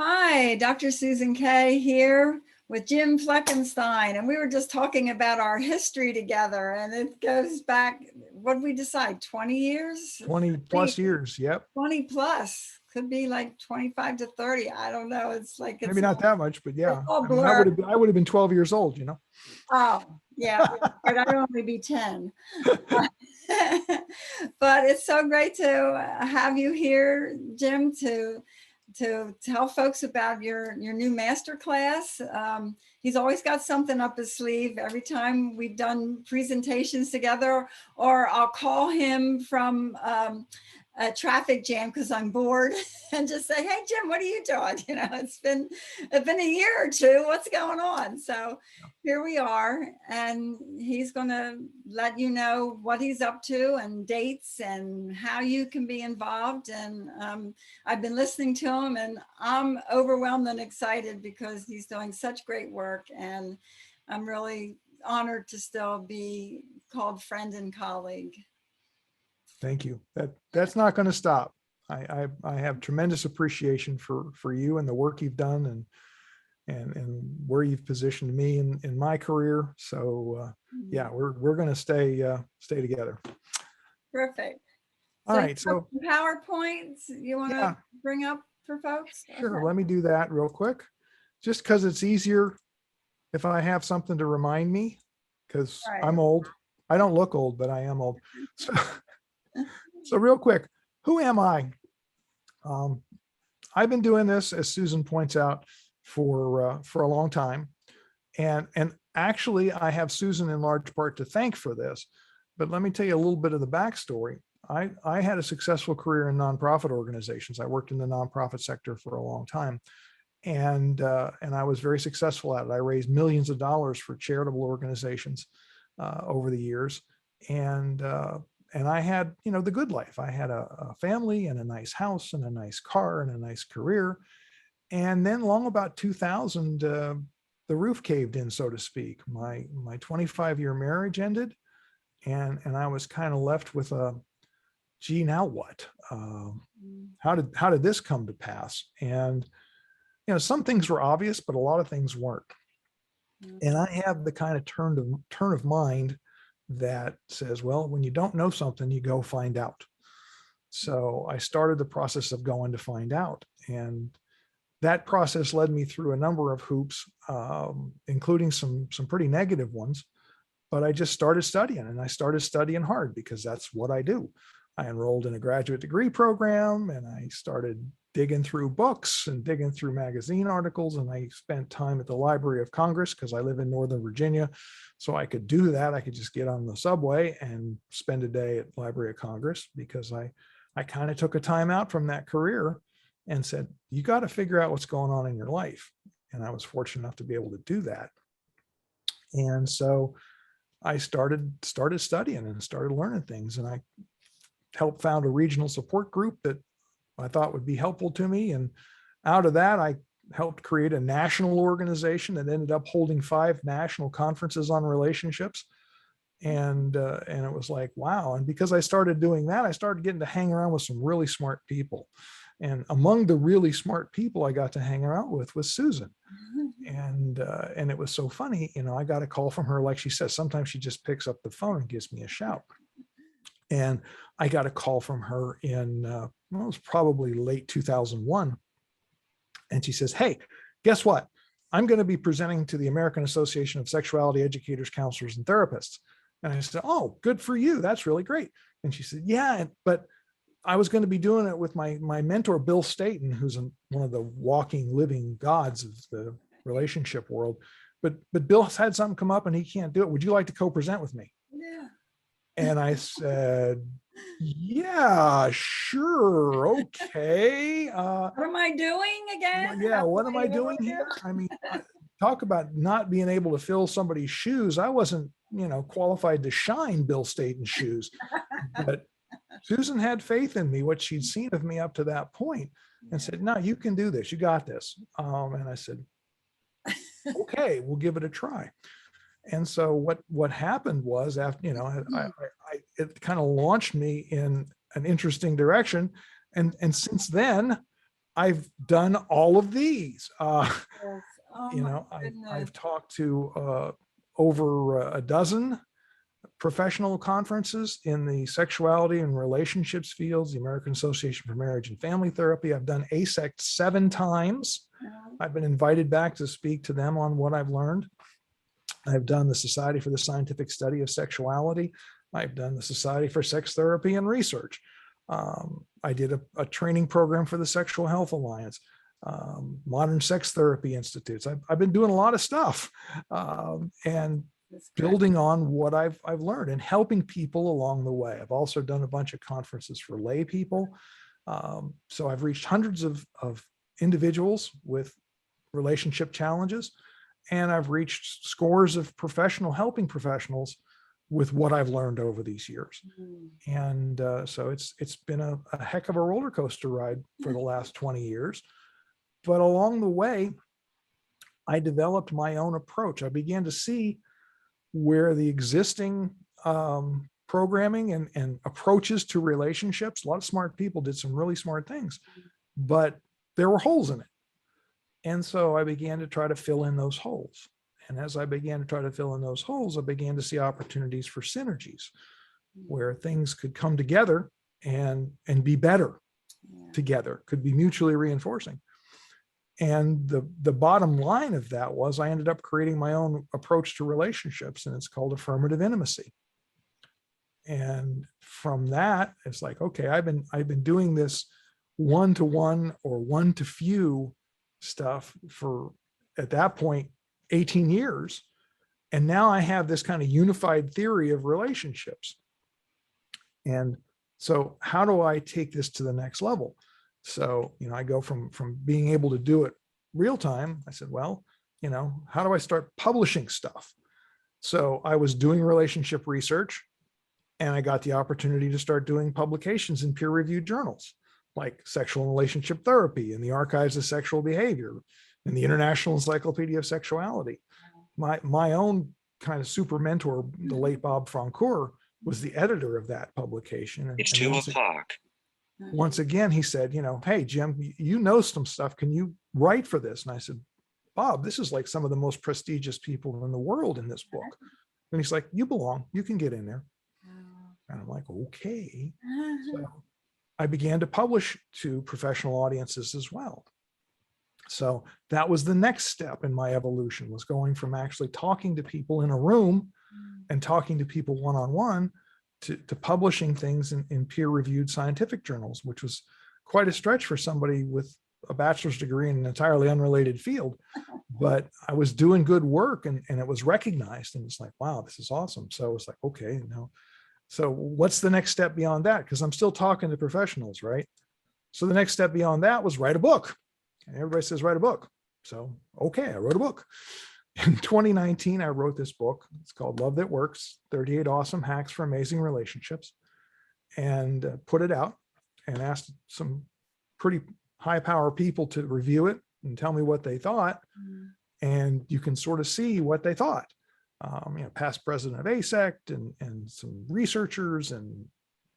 Hi, Dr. Susan Kay here with Jim Fleckenstein, and we were just talking about our history together, and it goes back, what did we decide, 20 years? 20 plus years, yep. 20 plus, could be like 25 to 30, I don't know, it's like, Maybe not that much, but yeah. it's all I mean, blurred. I would have been 12 years old, you know. Oh, yeah, but I'd only be 10. But it's so great to have you here, Jim, to tell folks about your new masterclass. He's always got something up his sleeve every time we've done presentations together, or I'll call him from a traffic jam because I'm bored and just say, hey, Jim, what are you doing? You know, it's been a year or two. What's going on? So here we are, and he's going to let you know what he's up to and dates and how you can be involved. And I've been listening to him, and I'm overwhelmed and excited because he's doing such great work, and I'm really honored to still be called friend and colleague. Thank you. That's not going to stop. I have tremendous appreciation for you and the work you've done and where you've positioned me in my career. So yeah, we're going to stay together. Perfect. All right. So PowerPoints you want to bring up for folks? Sure. Okay. Let me do that real quick, just because it's easier if I have something to remind me, because I'm old. I don't look old, but I am old. So real quick, who am I? I've been doing this, as Susan points out, for a long time. And actually, I have Susan in large part to thank for this. But let me tell you a little bit of the backstory. I had a successful career in nonprofit organizations. I worked in the nonprofit sector for a long time. And I was very successful at it. I raised millions of dollars for charitable organizations over the years. And I had, you know, the good life. I had a family and a nice house and a nice car and a nice career. And then long about 2000, the roof caved in, so to speak. My 25-year marriage ended, and I was kind of left with a, gee, now what? How did this come to pass? And you know, some things were obvious, but a lot of things weren't. And I have the kind of turn of mind that says, well, when you don't know something, you go find out. So I started the process of going to find out. And that process led me through a number of hoops, including some pretty negative ones. But I just started studying, and I started studying hard because that's what I do. I enrolled in a graduate degree program, and I started digging through books and digging through magazine articles. And I spent time at the Library of Congress because I live in Northern Virginia. So I could do that. I could just get on the subway and spend a day at Library of Congress, because I kind of took a time out from that career and said, you got to figure out what's going on in your life. And I was fortunate enough to be able to do that. And so I started studying and started learning things. And I helped found a regional support group that I thought would be helpful to me. And out of that, I helped create a national organization that ended up holding 5 national conferences on relationships. And it was like, wow. And because I started doing that, I started getting to hang around with some really smart people. And among the really smart people I got to hang around with was Susan. And it was so funny, you know, I got a call from her. Like she says, sometimes she just picks up the phone and gives me a shout. And I got a call from her in, well, it was probably late 2001. And she says, hey, guess what? I'm going to be presenting to the American Association of Sexuality Educators, Counselors, and Therapists. And I said, oh, good for you. That's really great. And she said, yeah, but I was going to be doing it with my mentor, Bill Staten, who's one of the walking, living gods of the relationship world. But Bill's had something come up and he can't do it. Would you like to co-present with me? Yeah. And I said, yeah, sure. Okay. What am I doing again? Yeah. What am I doing here? I mean, talk about not being able to fill somebody's shoes. I wasn't, you know, qualified to shine Bill Staten's shoes, but Susan had faith in me, what she'd seen of me up to that point, and said, no, you can do this. You got this. And I said, okay, we'll give it a try. And so what happened was, after, you know, it kind of launched me in an interesting direction. And since then, I've done all of these. Yes. Oh You my know, goodness. I've talked to over a dozen professional conferences in the sexuality and relationships fields, the American Association for Marriage and Family Therapy. I've done ASECT 7 times. I've been invited back to speak to them on what I've learned. I've done the Society for the Scientific Study of Sexuality. I've done the Society for Sex Therapy and Research. I did a training program for the Sexual Health Alliance, Modern Sex Therapy Institutes. I've been doing a lot of stuff, and building on what I've learned and helping people along the way. I've also done a bunch of conferences for lay people. So I've reached hundreds of individuals with relationship challenges, and I've reached scores of helping professionals with what I've learned over these years. And so it's been a heck of a roller coaster ride for the last 20 years. But along the way, I developed my own approach. I began to see where the existing programming and approaches to relationships, a lot of smart people did some really smart things, but there were holes in it. And so I began to try to fill in those holes. And as I began to try to fill in those holes, I began to see opportunities for synergies where things could come together and be better together, could be mutually reinforcing. And the bottom line of that was I ended up creating my own approach to relationships, and it's called Affirmative Intimacy. And from that, it's like, okay, I've been doing this one-to-one or one-to-few stuff for, at that point, 18 years. And now I have this kind of unified theory of relationships. And so how do I take this to the next level? So, I go from being able to do it real time. I said, well, how do I start publishing stuff? So I was doing relationship research, and I got the opportunity to start doing publications in peer-reviewed journals like Sexual and Relationship Therapy and the Archives of Sexual Behavior and the International Encyclopedia of Sexuality. My own kind of super mentor, the late Bob Francoeur, was the editor of that publication. It's 2 o'clock. Once again, he said, hey, Jim, you know some stuff. Can you write for this? And I said, Bob, this is like some of the most prestigious people in the world in this book. And he's like, you belong, you can get in there. And I'm like, okay. So I began to publish to professional audiences as well. So that was the next step in my evolution, was going from actually talking to people in a room and talking to people one-on-one to publishing things in peer-reviewed scientific journals, which was quite a stretch for somebody with a bachelor's degree in an entirely unrelated field. But I was doing good work, and it was recognized, and it's like, wow, this is awesome. So it's like, okay, so what's the next step beyond that? Because I'm still talking to professionals, right? So the next step beyond that was write a book. And everybody says, write a book. So, okay, I wrote a book. In 2019, I wrote this book. It's called Love That Works, 38 Awesome Hacks for Amazing Relationships, and put it out and asked some pretty high power people to review it and tell me what they thought. And you can sort of see what they thought. Past president of ASECT and some researchers, and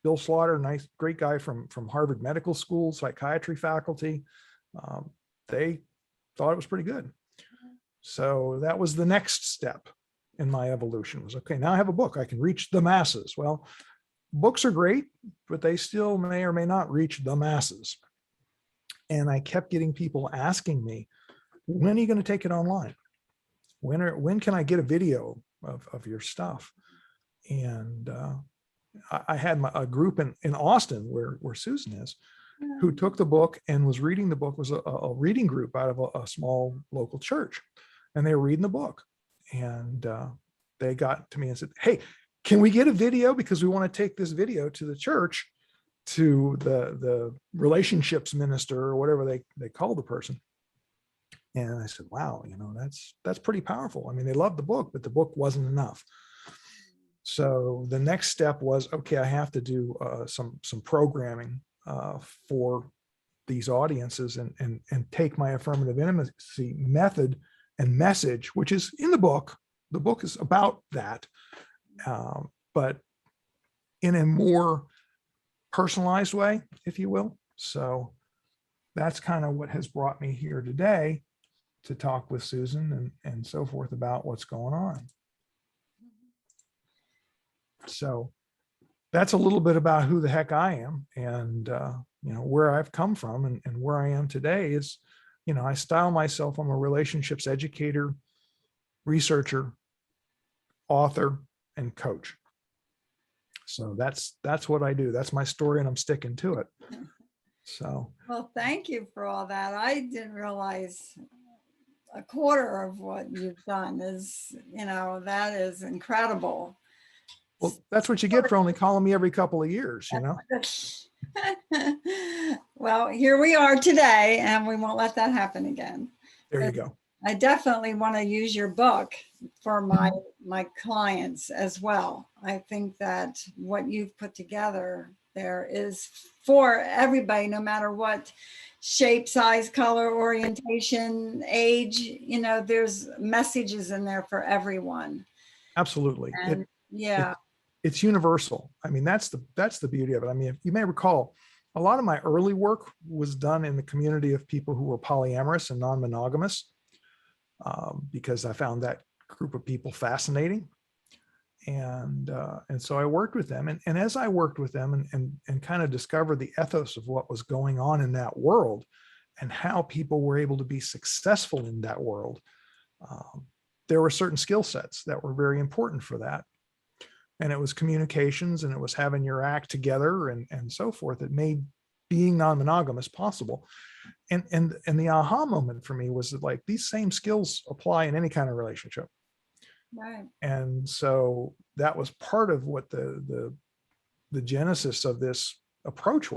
Bill Slaughter, great guy from Harvard Medical School, psychiatry faculty. They thought it was pretty good. So that was the next step in my evolution, was, okay, now I have a book, I can reach the masses. Well, books are great, but they still may or may not reach the masses. And I kept getting people asking me, when are you going to take it online? When can I get a video of your stuff? And I had a group in Austin where Susan is, who took the book and was reading the book. It was a reading group out of a small local church. And they were reading the book. And they got to me and said, hey, can we get a video? Because we want to take this video to the church, to the relationships minister, or whatever they call the person. And I said, wow, that's pretty powerful. I mean, they loved the book, but the book wasn't enough. So the next step was, okay, I have to do some programming for these audiences and take my affirmative intimacy method and message, which is in the book. The book is about that, but in a more personalized way, if you will. So that's kind of what has brought me here today to talk with Susan and so forth about what's going on. So that's a little bit about who the heck I am, and where I've come from, and where I am today is, I style myself, I'm a relationships educator, researcher, author, and coach. So that's what I do. That's my story, and I'm sticking to it. So, well, thank you for all that. I didn't realize a quarter of what you've done is, that is incredible. well, that's what you get for only calling me every couple of years, Well, here we are today, and we won't let that happen again. There you go. I definitely want to use your book for my clients as well. I think that what you've put together there is for everybody, no matter what shape, size, color, orientation, age, there's messages in there for everyone. Absolutely. And yeah. It's universal. I mean, that's the beauty of it. I mean, if you may recall, a lot of my early work was done in the community of people who were polyamorous and non-monogamous, because I found that group of people fascinating. And so I worked with them. And as I worked with them and kind of discovered the ethos of what was going on in that world and how people were able to be successful in that world, there were certain skill sets that were very important for that. And it was communications, and it was having your act together and so forth that made being non-monogamous possible. And the aha moment for me was that, like, these same skills apply in any kind of relationship. Right. And so that was part of what the genesis of this approach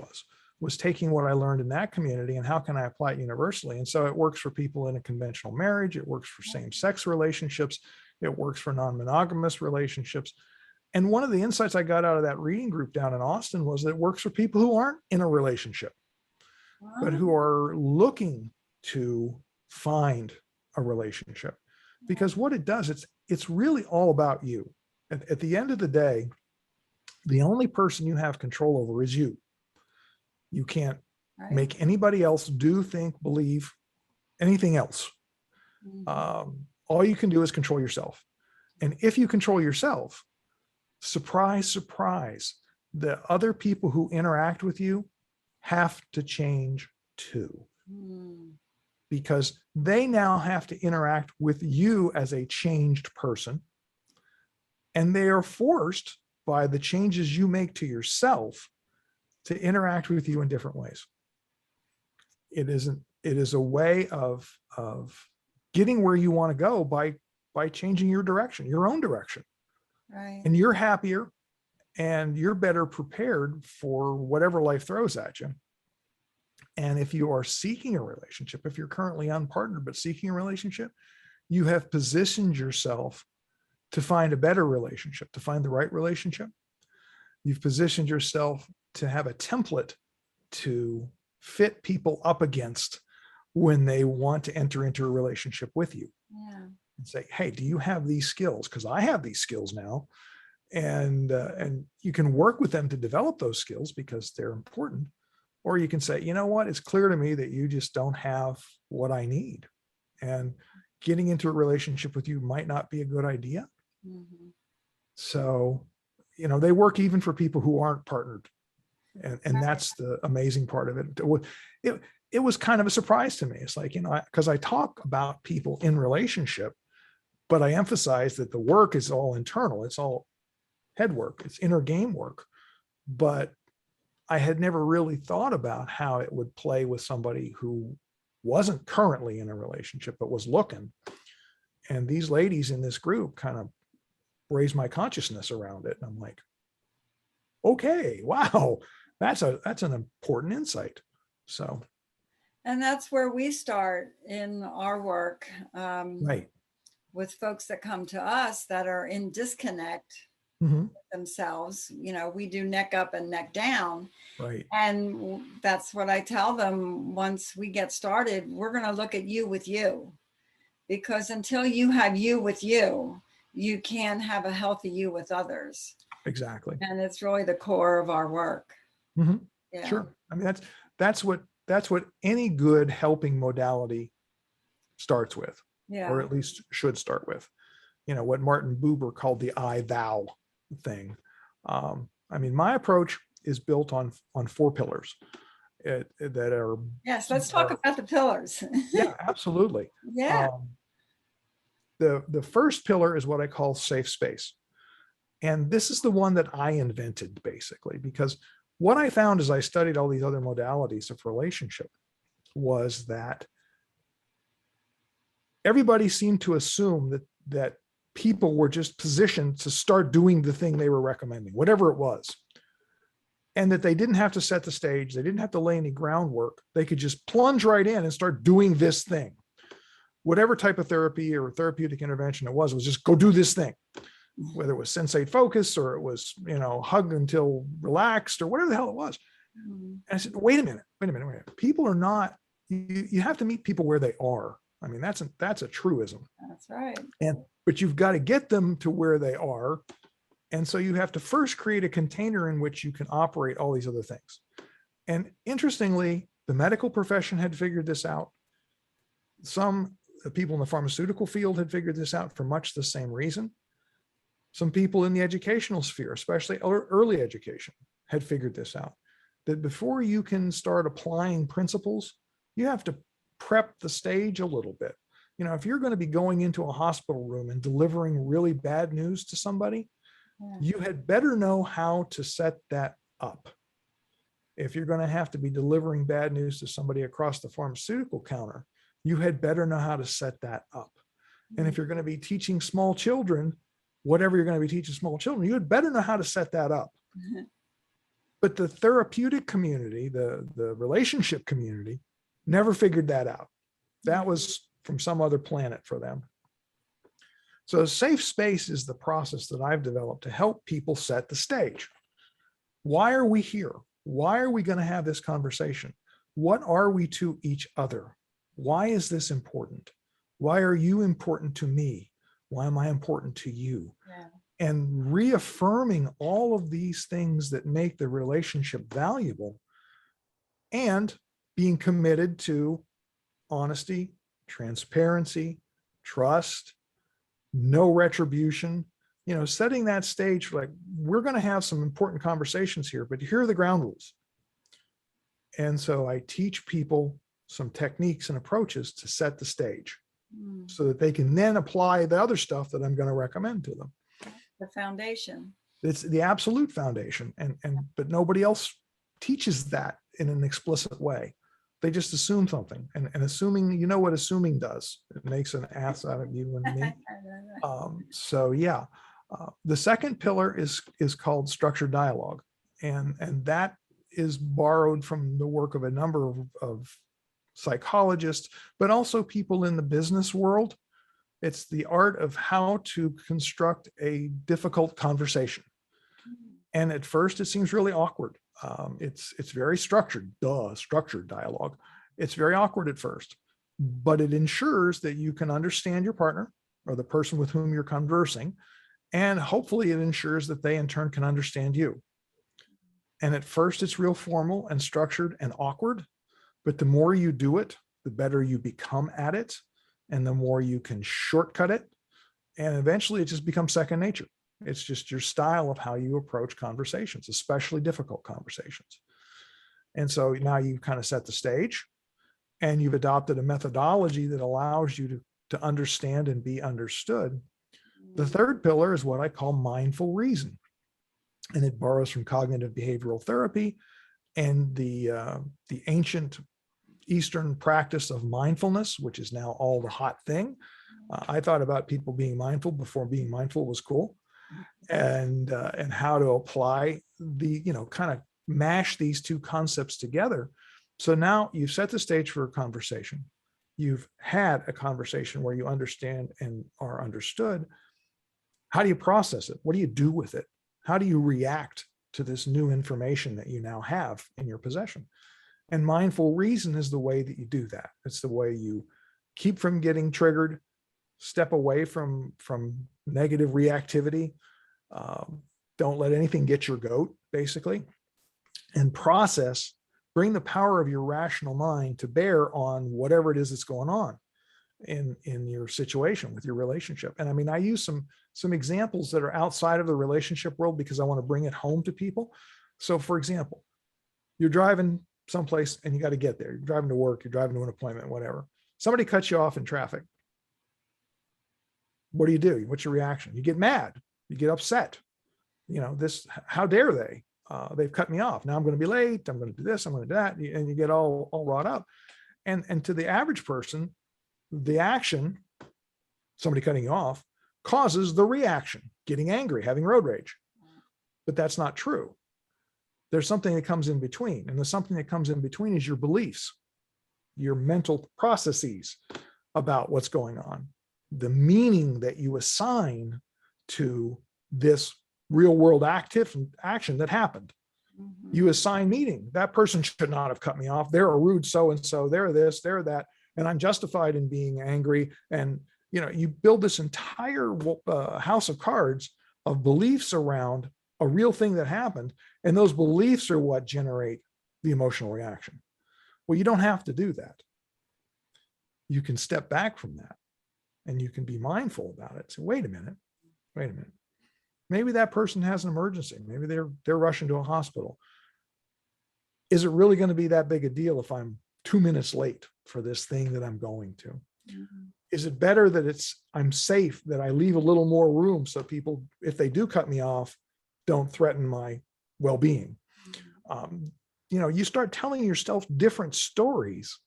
was taking what I learned in that community and how can I apply it universally. And so it works for people in a conventional marriage. It works for same-sex relationships. It works for non-monogamous relationships. And one of the insights I got out of that reading group down in Austin was that it works for people who aren't in a relationship, but who are looking to find a relationship. Because what it does, it's really all about you. At the end of the day, the only person you have control over is you. You can't make anybody else do, think, believe anything else. All you can do is control yourself. And if you control yourself, surprise, surprise, the other people who interact with you have to change too. Because they now have to interact with you as a changed person. And they are forced by the changes you make to yourself to interact with you in different ways. It is a way of getting where you want to go by changing your direction, your own direction. Right. And you're happier and you're better prepared for whatever life throws at you. And if you are seeking a relationship, if you're currently unpartnered but seeking a relationship, you have positioned yourself to find a better relationship, to find the right relationship. You've positioned yourself to have a template to fit people up against when they want to enter into a relationship with you. Yeah. And say, hey, do you have these skills? Because I have these skills now. And you can work with them to develop those skills because they're important. Or you can say, you know what, it's clear to me that you just don't have what I need. And getting into a relationship with you might not be a good idea. So, they work even for people who aren't partnered. And that's the amazing part of it. It was kind of a surprise to me. It's like, because I talk about people in relationship, but I emphasize that the work is all internal. It's all head work. It's inner game work. But I had never really thought about how it would play with somebody who wasn't currently in a relationship, but was looking. And these ladies in this group kind of raised my consciousness around it. And I'm like, okay, wow, that's an important insight. So. And that's where we start in our work. Right. With folks that come to us that are in disconnect themselves, we do neck up and neck down. Right. And that's what I tell them. Once we get started, we're going to look at you with you, because until you have you with you, you can have a healthy you with others. Exactly. And it's really the core of our work. Yeah. Sure. I mean, that's what that's what any good helping modality starts with, or Yeah. at least should start with. What Martin Buber called the I thou thing. I mean, my approach is built on 4 pillars that are. Yes, let's talk about the pillars. Yeah, absolutely. Yeah. The first pillar is what I call safe space. And this is the one that I invented, basically, because what I found as I studied all these other modalities of relationship was that everybody seemed to assume that people were just positioned to start doing the thing they were recommending, whatever it was, and that they didn't have to set the stage. They didn't have to lay any groundwork. They could just plunge right in and start doing this thing. Whatever type of therapy or therapeutic intervention it was just go do this thing, whether it was sensate focus or it was, hug until relaxed or whatever the hell it was. And I said, wait a minute. People are not, you have to meet people where they are. I mean, that's a truism. That's right. But you've got to get them to where they are. And so you have to first create a container in which you can operate all these other things. And interestingly, the medical profession had figured this out. Some people in the pharmaceutical field had figured this out for much the same reason. Some people in the educational sphere, especially early education, had figured this out, that before you can start applying principles, you have to prep the stage a little bit. If you're going to be going into a hospital room and delivering really bad news to somebody, you had better know how to set that up. If you're going to have to be delivering bad news to somebody across the pharmaceutical counter, you had better know how to set that up. And if you're going to be teaching small children, whatever you're going to be teaching small children, you had better know how to set that up. But the therapeutic community, the relationship community, never figured that out. That was from some other planet for them. So a safe space is the process that I've developed to help people set the stage. Why are we here? Why are we going to have this conversation? What are we to each other? Why is this important? Why are you important to me? Why am I important to you? Yeah. And reaffirming all of these things that make the relationship valuable, and being committed to honesty, transparency, trust, no retribution, setting that stage for we're going to have some important conversations here, but here are the ground rules. And so I teach people some techniques and approaches to set the stage so that they can then apply the other stuff that I'm going to recommend to them. The foundation. It's the absolute foundation. But nobody else teaches that in an explicit way. They just assume something, and assuming, what assuming does, it makes an ass out of you and me. So yeah, the second pillar is called structured dialogue. And that is borrowed from the work of a number of psychologists, but also people in the business world. It's the art of how to construct a difficult conversation. And at first it seems really awkward. It's very structured, structured dialogue. It's very awkward at first, but it ensures that you can understand your partner or the person with whom you're conversing. And hopefully it ensures that they in turn can understand you. And at first it's real formal and structured and awkward, but the more you do it, the better you become at it, and the more you can shortcut it. And eventually it just becomes second nature. It's just your style of how you approach conversations, especially difficult conversations. And so now you've kind of set the stage, and you've adopted a methodology that allows you to understand and be understood. The third pillar is what I call mindful reason. And it borrows from cognitive behavioral therapy and the ancient Eastern practice of mindfulness, which is now all the hot thing. I thought about people being mindful before being mindful was cool, and how to apply kind of mash these two concepts together. So now you've set the stage for a conversation. You've had a conversation where you understand and are understood. How do you process it? What do you do with it? How do you react to this new information that you now have in your possession? And mindful reason is the way that you do that. It's the way you keep from getting triggered, step away from negative reactivity. Don't let anything get your goat, basically, and process bring the power of your rational mind to bear on whatever it is that's going on in your situation with your relationship. And I mean, I use some examples that are outside of the relationship world because I want to bring it home to people. So for example, you're driving someplace and you got to get there. You're driving to work, you're driving to an appointment, whatever. Somebody cuts you off in traffic. What do? What's your reaction? You get mad, you get upset. You know, how dare they? They've cut me off. Now I'm going to be late. I'm going to do this. I'm going to do that. And you get all wrought up. And to the average person, the action, somebody cutting you off, causes the reaction, getting angry, having road rage. But that's not true. There's something that comes in between. And the something that comes in between is your beliefs, your mental processes about what's going on, the meaning that you assign to this real world action that happened. You assign meaning. That person should not have cut me off. They're a rude so-and-so. They're this, they're that. And I'm justified in being angry. And, you know, you build this entire house of cards of beliefs around a real thing that happened. And those beliefs are what generate the emotional reaction. Well, you don't have to do that. You can step back from that and you can be mindful about it. So wait a minute. Maybe that person has an emergency. Maybe they're rushing to a hospital. Is it really going to be that big a deal if I'm 2 minutes late for this thing that I'm going to? Is it better that I'm safe, that I leave a little more room so people, if they do cut me off, don't threaten my well-being? You know, you start telling yourself different stories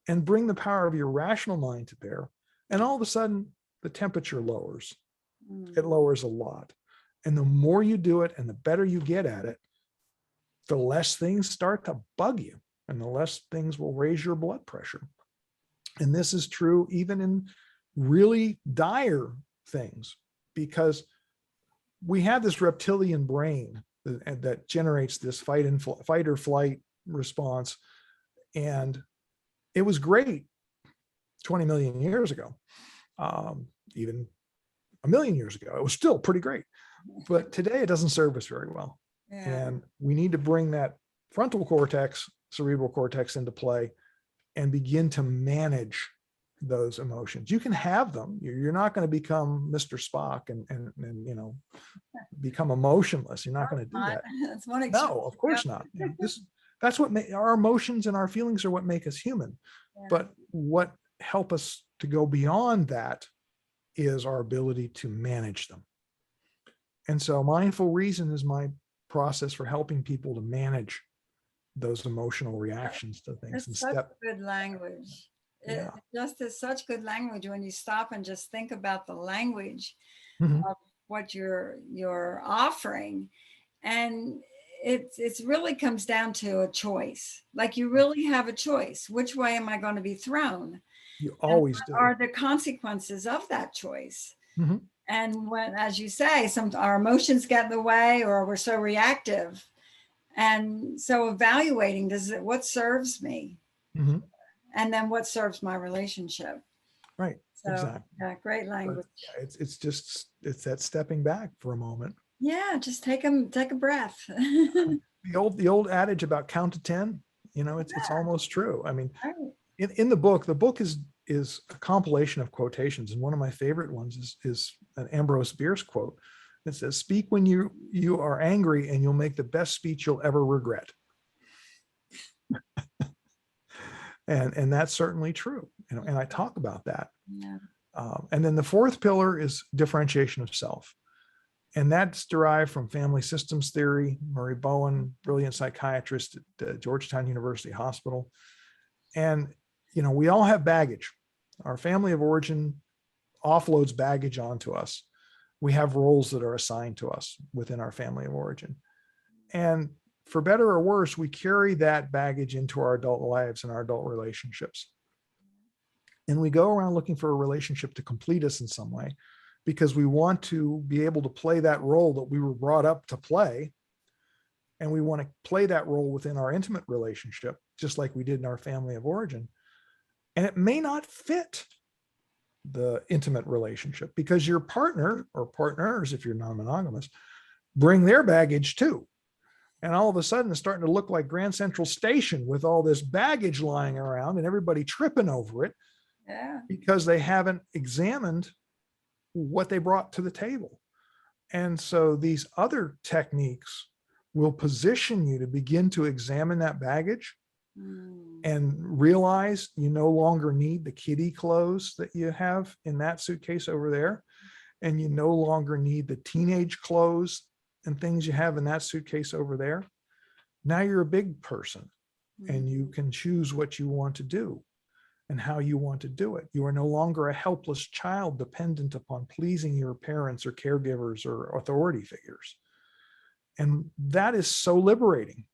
and bring the power of your rational mind to bear. And all of a sudden the temperature lowers. It lowers a lot. And the more you do it and the better you get at it, the less things start to bug you and the less things will raise your blood pressure. And this is true even in really dire things, because we have this reptilian brain that generates this fight or flight response. And it was great 20 million years ago, even a million years ago. It was still pretty great. But today it doesn't serve us very well. Yeah. And we need to bring that frontal cortex, cerebral cortex into play and begin to manage those emotions. You can have them. You're not going to become Mr. Spock and you know, become emotionless. You're not going to do that. That's one no, of course not. That's what our emotions and our feelings are what make us human. Yeah. But what help us to go beyond that is our ability to manage them. And so mindful reason is my process for helping people to manage those emotional reactions to things. It's such good language. It just is such good language when you stop and just think about the language of what you're offering. And it's really comes down to a choice. Like you really have a choice. Which way am I going to be thrown? You always do. Are the consequences of that choice? And when, as you say, our emotions get in the way, or we're so reactive. And so evaluating, what serves me? And then what serves my relationship? Right. So, exactly. Yeah, great language. It's that stepping back for a moment. Yeah, just take a breath. The old adage about count to 10, you know, it's almost true. I mean, in the book is a compilation of quotations, and one of my favorite ones is an Ambrose Bierce quote that says, "Speak when you are angry, and you'll make the best speech you'll ever regret." and that's certainly true, you know. And I talk about that. Yeah. And then the fourth pillar is differentiation of self, and that's derived from family systems theory. Murray Bowen, brilliant psychiatrist at Georgetown University Hospital, and you know, we all have baggage. Our family of origin offloads baggage onto us. We have roles that are assigned to us within our family of origin. And for better or worse, we carry that baggage into our adult lives and our adult relationships. And we go around looking for a relationship to complete us in some way, because we want to be able to play that role that we were brought up to play. And we want to play that role within our intimate relationship, just like we did in our family of origin. And it may not fit the intimate relationship because your partner or partners, if you're non-monogamous, bring their baggage too. And all of a sudden it's starting to look like Grand Central Station with all this baggage lying around and everybody tripping over it Yeah. because they haven't examined what they brought to the table. And so these other techniques will position you to begin to examine that baggage and realize you no longer need the kiddie clothes that you have in that suitcase over there. And you no longer need the teenage clothes and things you have in that suitcase over there. Now you're a big person and you can choose what you want to do and how you want to do it. You are no longer a helpless child dependent upon pleasing your parents or caregivers or authority figures. And that is so liberating.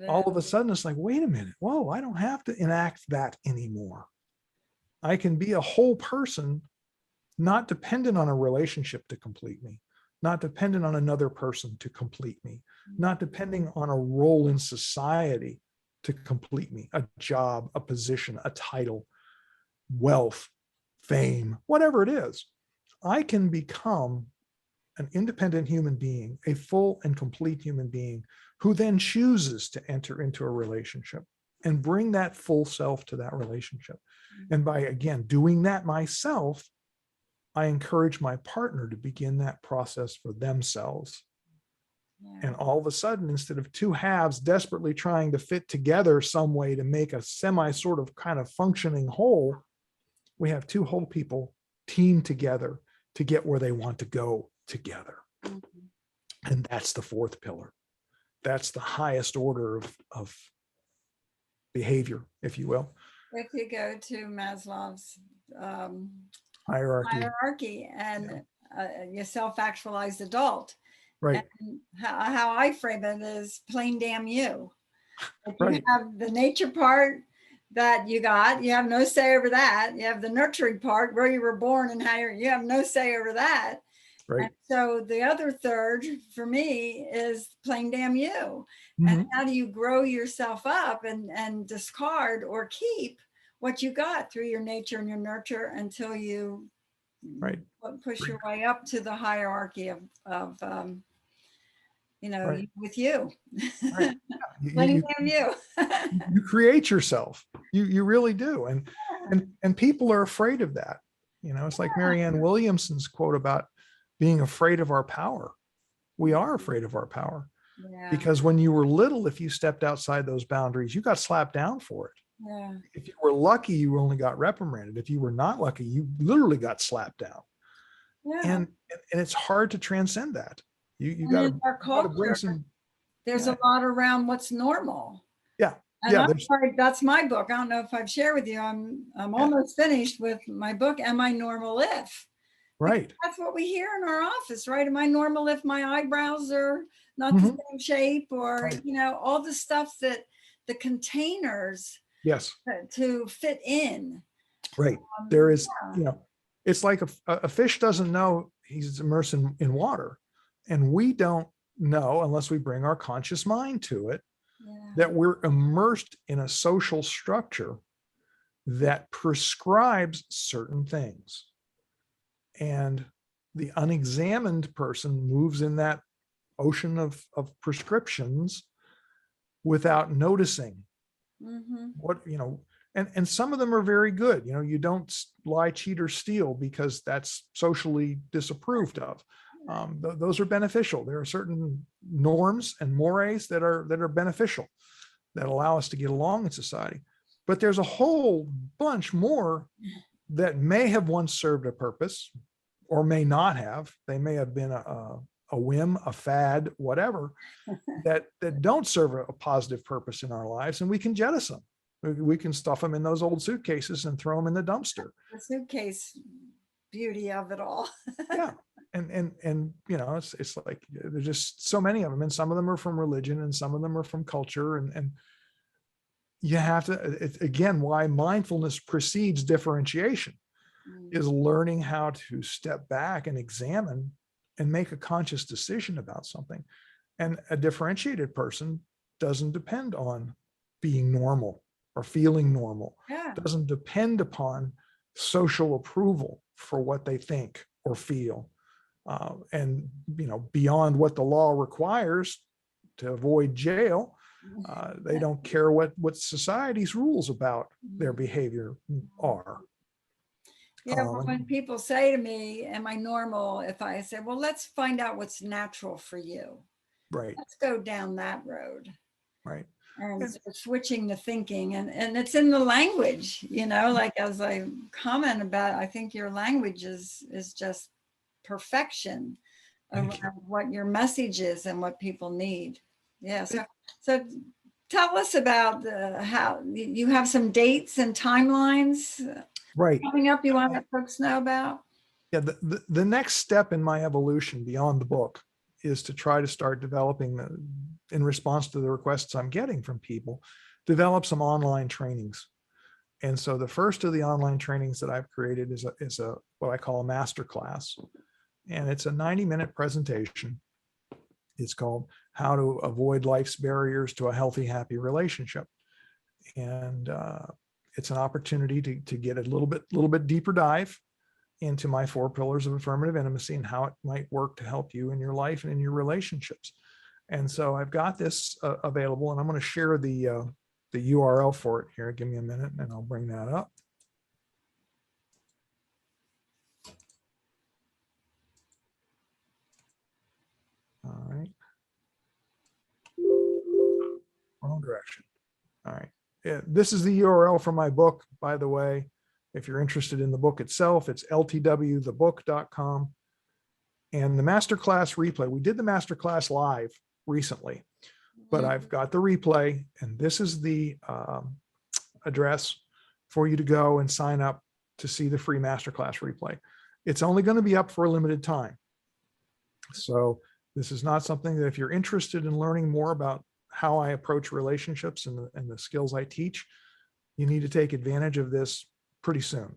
All of a sudden it's like, wait a minute, whoa, I don't have to enact that anymore. I can be a whole person, not dependent on a relationship to complete me, not dependent on another person to complete me, not depending on a role in society to complete me, a job, a position, a title, wealth, fame, whatever it is. I can become an independent human being, a full and complete human being who then chooses to enter into a relationship and bring that full self to that relationship. And by, again, doing that myself, I encourage my partner to begin that process for themselves. Yeah. And all of a sudden, instead of two halves desperately trying to fit together some way to make a semi sort of kind of functioning whole, we have two whole people teamed together to get where they want to go together. And that's the fourth pillar. That's the highest order of behavior, if you will. If you go to Maslow's hierarchy and your self-actualized adult. Right. And how I frame it is plain damn you. If you Right. have the nature part that you have no say over that. You have the nurturing part where you were born and how you have no say over that. Right. And so the other third for me is plain damn you. Mm-hmm. And how do you grow yourself up and discard or keep what you got through your nature and your nurture until you push your way up to the hierarchy of right. with you. Right. Plain damn you. You create yourself. You really do. And people are afraid of that. It's like Marianne Williamson's quote about being afraid of our power. We are afraid of our power. Yeah. Because when you were little, if you stepped outside those boundaries, you got slapped down for it. Yeah. If you were lucky, you only got reprimanded. If you were not lucky, you literally got slapped down. Yeah. And it's hard to transcend that. You got to bring some. There's a lot around what's normal. Yeah. And that's my book. I don't know if I've shared with you. I'm almost finished with my book. Am I normal if? Right. Because that's what we hear in our office, right? Am I normal if my eyebrows are not the same shape, or all the stuff that the containers. Yes. To fit in. Right. There is, it's like a fish doesn't know he's immersed in water, and we don't know unless we bring our conscious mind to it. That we're immersed in a social structure that prescribes certain things. And the unexamined person moves in that ocean of prescriptions without noticing what, and some of them are very good. You don't lie, cheat, or steal because that's socially disapproved of. Those are beneficial. There are certain norms and mores that are beneficial, that allow us to get along in society. But there's a whole bunch more that may have once served a purpose or may not have. They may have been a whim, a fad, whatever, that don't serve a positive purpose in our lives, and we can jettison them. We can stuff them in those old suitcases and throw them in the dumpster. The suitcase beauty of it all. Yeah. And it's like there's just so many of them, and some of them are from religion and some of them are from culture, and you have to, it's again why mindfulness precedes differentiation, is learning how to step back and examine and make a conscious decision about something. And a differentiated person doesn't depend on being normal or feeling normal. Doesn't depend upon social approval for what they think or feel. And beyond what the law requires, to avoid jail. They don't care what society's rules about their behavior are. Yeah, well, when people say to me, am I normal? If I say, well, let's find out what's natural for you. Right. Let's go down that road. Right. And so switching the thinking, and it's in the language, you know, like as I comment about, I think your language is just perfection around what your message is and what people need. Yeah. So tell us about how you have some dates and timelines coming up you want to let folks know about? Yeah, the next step in my evolution beyond the book is to try to start developing, in response to the requests I'm getting from people, develop some online trainings. And so the first of the online trainings that I've created is a what I call a masterclass. And it's a 90-minute presentation. It's called How to Avoid Life's Barriers to a Healthy, Happy Relationship. And it's an opportunity to get a little bit deeper dive into my 4 pillars of affirmative intimacy and how it might work to help you in your life and in your relationships. And so I've got this available, and I'm going to share the URL for it here. Give me a minute and I'll bring that up. All right. Wrong direction. All right. Yeah, this is the URL for my book, by the way. If you're interested in the book itself, it's ltwthebook.com. And the masterclass replay, we did the masterclass live recently, but I've got the replay, and this is the address for you to go and sign up to see the free masterclass replay. It's only going to be up for a limited time. So this is not something that, if you're interested in learning more about how I approach relationships and the skills I teach, you need to take advantage of this pretty soon.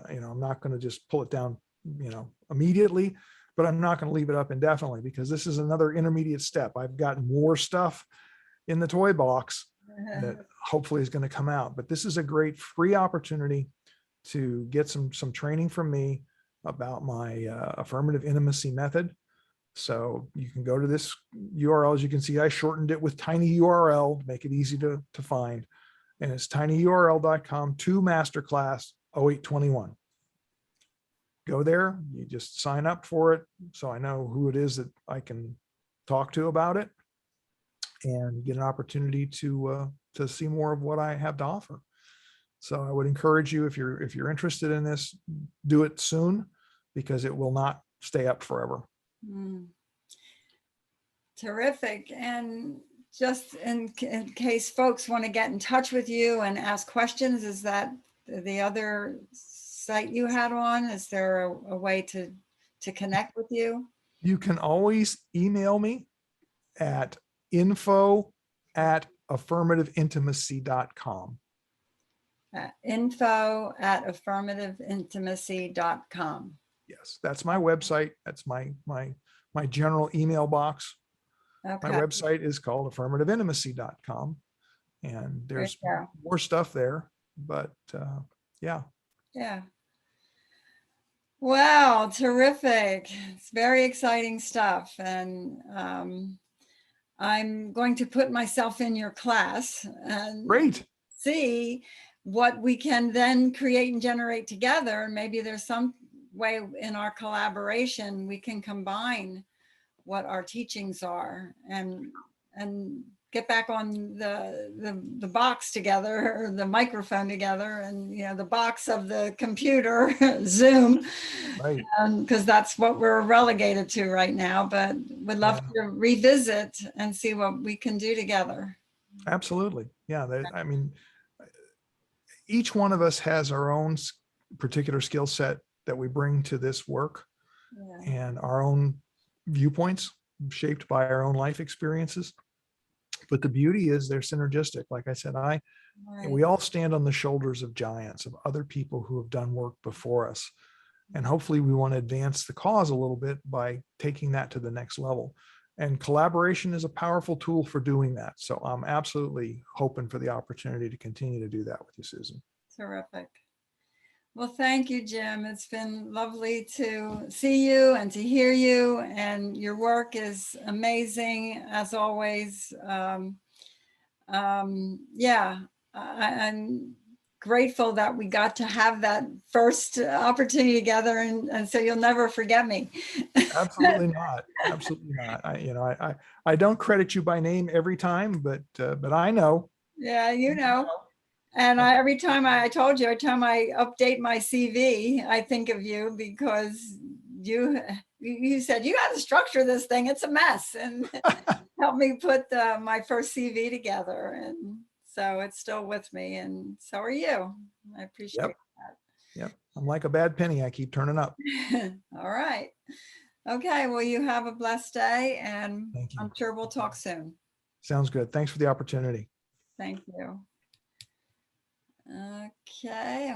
You know, I'm not going to just pull it down, you know, immediately, but I'm not going to leave it up indefinitely, because this is another intermediate step. I've got more stuff in the toy box that hopefully is going to come out, but this is a great free opportunity to get some training from me about my affirmative intimacy method. So you can go to this URL. As you can see, I shortened it with tiny URL, make it easy to find. And it's tinyurl.com/masterclass 0821. Go there, you just sign up for it, so I know who it is that I can talk to about it, and get an opportunity to see more of what I have to offer. So I would encourage you, if you're interested in this, do it soon, because it will not stay up forever. Terrific. And just in case folks want to get in touch with you and ask questions, is that the other site you had on? Is there a way to connect with you? You can always email me at info@affirmativeintimacy.com. Info@affirmativeintimacy.com. Yes, that's my website. That's my general email box. Okay. My website is called affirmativeintimacy.com, and there's more stuff there, but yeah. Wow, terrific. It's very exciting stuff. And I'm going to put myself in your class and see what we can then create and generate together. And maybe there's some way in our collaboration we can combine what our teachings are and get back on the box together, or the microphone together, and the box of the computer, Zoom, right? Because that's what we're relegated to right now. But we'd love to revisit and see what we can do together. Absolutely, yeah. I mean, each one of us has our own particular skill set that we bring to this work, and our own viewpoints shaped by our own life experiences. But the beauty is they're synergistic. Like I said, we all stand on the shoulders of giants, of other people who have done work before us. And hopefully we want to advance the cause a little bit by taking that to the next level. And collaboration is a powerful tool for doing that. So I'm absolutely hoping for the opportunity to continue to do that with you, Susan. Terrific. Well, thank you, Jim. It's been lovely to see you and to hear you, and your work is amazing as always. Yeah, I'm grateful that we got to have that first opportunity together, and so you'll never forget me. Absolutely not. Absolutely not. I don't credit you by name every time, but I know. Yeah, you know. And every time I told you, every time I update my CV, I think of you because you said you got to structure this thing. It's a mess, and help me put my first CV together. And so it's still with me, and so are you. I appreciate Yep. Yep. I'm like a bad penny. I keep turning up. that. All right. Okay. Well, you have a blessed day, and Thank you. I'm sure we'll talk soon. Sounds good. Thanks for the opportunity. Thank you. Okay.